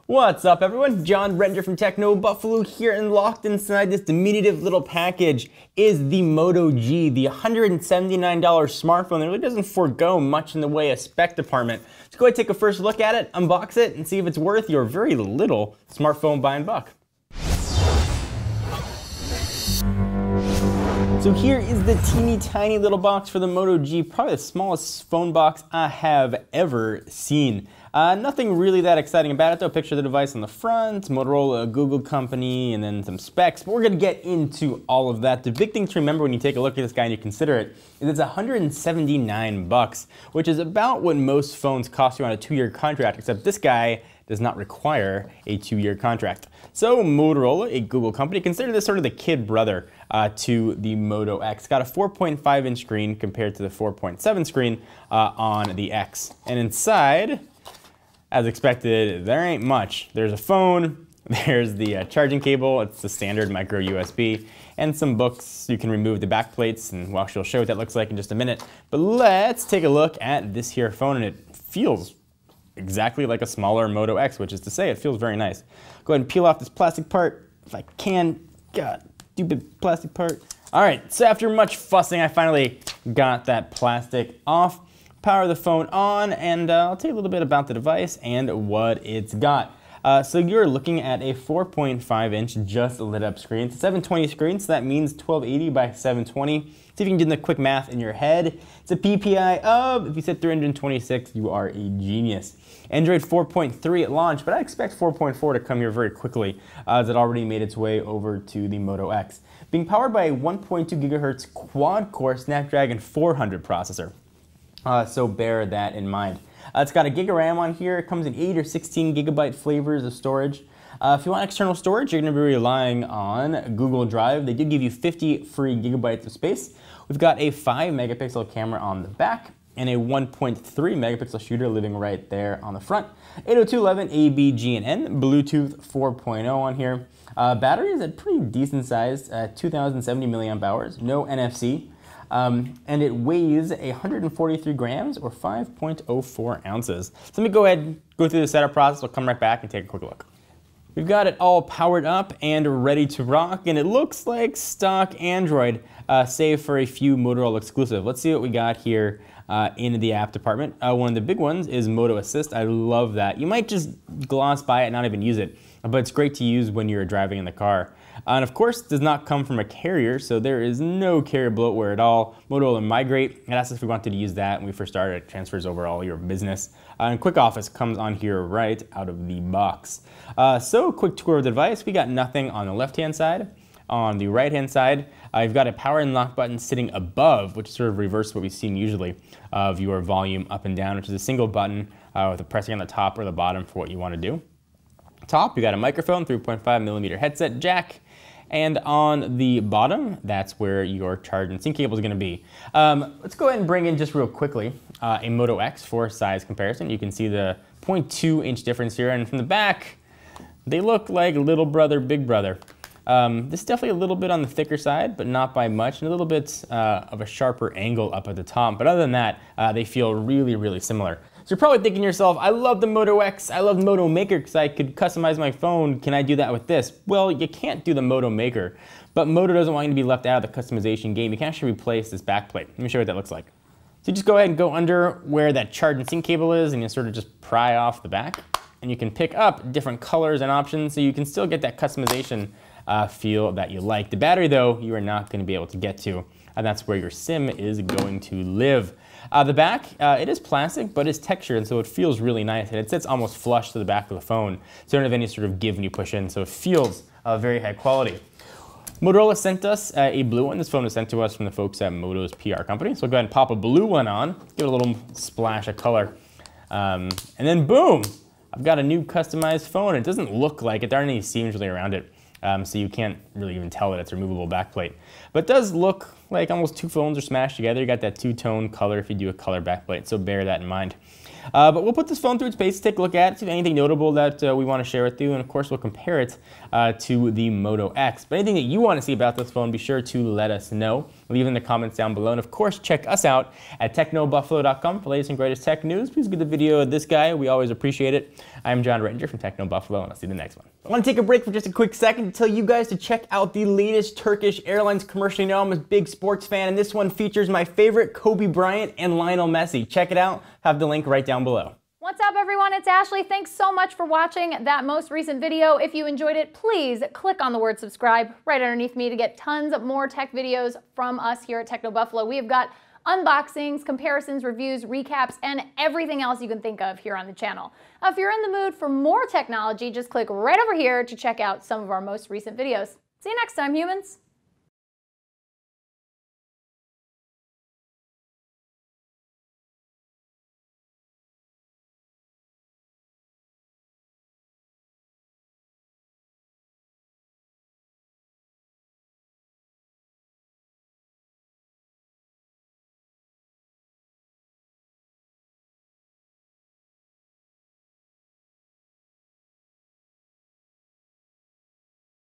What's up, everyone? John Render from Techno Buffalo here, and locked inside this diminutive little package is the Moto G, the $179 smartphone that really doesn't forego much in the way of spec department. Let's go ahead and take a first look at it, unbox it, and see if it's worth your very little smartphone buying buck. So here is the teeny tiny little box for the Moto G, probably the smallest phone box I have ever seen. Nothing really that exciting about it though. Picture of the device on the front, Motorola, a Google company, and then some specs. But we're gonna get into all of that. The big thing to remember when you take a look at this guy and you consider it is it's 179 bucks, which is about what most phones cost you on a 2-year contract, except this guy does not require a 2-year contract. So Motorola, a Google company, consider this sort of the kid brother to the Moto X. Got a 4.5 inch screen compared to the 4.7 screen on the X. And inside, as expected, there ain't much. There's a phone, there's the charging cable, it's the standard micro USB, and some books. You can remove the back plates, and well, she'll show what that looks like in just a minute. But let's take a look at this here phone, and it feels exactly like a smaller Moto X, which is to say it feels very nice. Go ahead and peel off this plastic part if I can. God, stupid plastic part. All right, so after much fussing, I finally got that plastic off. Power the phone on, and I'll tell you a little bit about the device and what it's got. So you're looking at a 4.5 inch just lit up screen. It's a 720 screen, so that means 1280 by 720. See if you can do the quick math in your head. It's a PPI of, if you said 326, you are a genius. Android 4.3 at launch, but I expect 4.4 to come here very quickly, as it already made its way over to the Moto X. Being powered by a 1.2 gigahertz quad-core Snapdragon 400 processor. So bear that in mind. It's got a gig of RAM on here. It comes in 8 or 16 gigabyte flavors of storage. If you want external storage, you're going to be relying on Google Drive. They do give you 50 free gigabytes of space. We've got a 5 megapixel camera on the back and a 1.3 megapixel shooter living right there on the front. 802.11 ABGN, Bluetooth 4.0 on here. Battery is a pretty decent size, 2070 milliamp hours, no NFC. And it weighs 143 grams or 5.04 ounces. So let me go ahead and go through the setup process. I'll come right back and take a quick look. We've got it all powered up and ready to rock, and it looks like stock Android, save for a few Motorola exclusive. Let's see what we got here in the app department. One of the big ones is Moto Assist. I love that. You might just gloss by it and not even use it, but it's great to use when you're driving in the car. And of course, it does not come from a carrier, so there is no carrier bloatware at all. Motorola Migrate, it asked us if we wanted to use that when we first started. It transfers over all your business. And Quick Office comes on here right out of the box. So quick tour of the device. We got nothing on the left-hand side. On the right-hand side, you've got a power and lock button sitting above, which is sort of reverse what we've seen usually of your volume up and down, which is a single button with a pressing on the top or the bottom for what you want to do. Top, you got a microphone, 3.5 millimeter headset jack. And on the bottom, that's where your charge and sync cable is going to be. Let's go ahead and bring in just real quickly a Moto X for size comparison. You can see the 0.2 inch difference here, and from the back, they look like little brother, big brother. This is definitely a little bit on the thicker side, but not by much, and a little bit of a sharper angle up at the top. But other than that, they feel really, really similar. So you're probably thinking to yourself, I love the Moto X, I love Moto Maker because I could customize my phone. Can I do that with this? Well, you can't do the Moto Maker, but Moto doesn't want you to be left out of the customization game. You can actually replace this backplate. Let me show you what that looks like. So you just go ahead and go under where that charge and sync cable is, and you sort of just pry off the back, and you can pick up different colors and options so you can still get that customization feel that you like. The battery, though, you are not going to be able to get to, and that's where your SIM is going to live. The back, it is plastic, but it's textured, and so it feels really nice, and it sits almost flush to the back of the phone, so you don't have any sort of give when you push in, so it feels very high quality. Motorola sent us a blue one. This phone was sent to us from the folks at Moto's PR company, so we'll go ahead and pop a blue one on, give it a little splash of color, and then boom! I've got a new customized phone. It doesn't look like it. There aren't any seams really around it, so you can't really even tell that it's a removable backplate. But it does look like almost two phones are smashed together. You got that two-tone color if you do a color backplate, so bear that in mind. But we'll put this phone through its paces, take a look at it, see if anything notable that we want to share with you, and of course we'll compare it to the Moto X. But anything that you want to see about this phone, be sure to let us know. leave in the comments down below. And of course, check us out at technobuffalo.com for the latest and greatest tech news. Please give the video this guy. We always appreciate it. I'm John Ranger from Techno Buffalo, and I'll see you in the next one. I want to take a break for just a quick second to tell you guys to check out the latest Turkish Airlines commercial. You know I'm a big sports fan, and this one features my favorite Kobe Bryant and Lionel Messi. Check it out. Have the link right down below. What's up, everyone? It's Ashley. Thanks so much for watching that most recent video. If you enjoyed it, please click on the word subscribe right underneath me to get tons of more tech videos from us here at Techno Buffalo. We have got unboxings, comparisons, reviews, recaps, and everything else you can think of here on the channel. If you're in the mood for more technology, just click right over here to check out some of our most recent videos. See you next time, humans.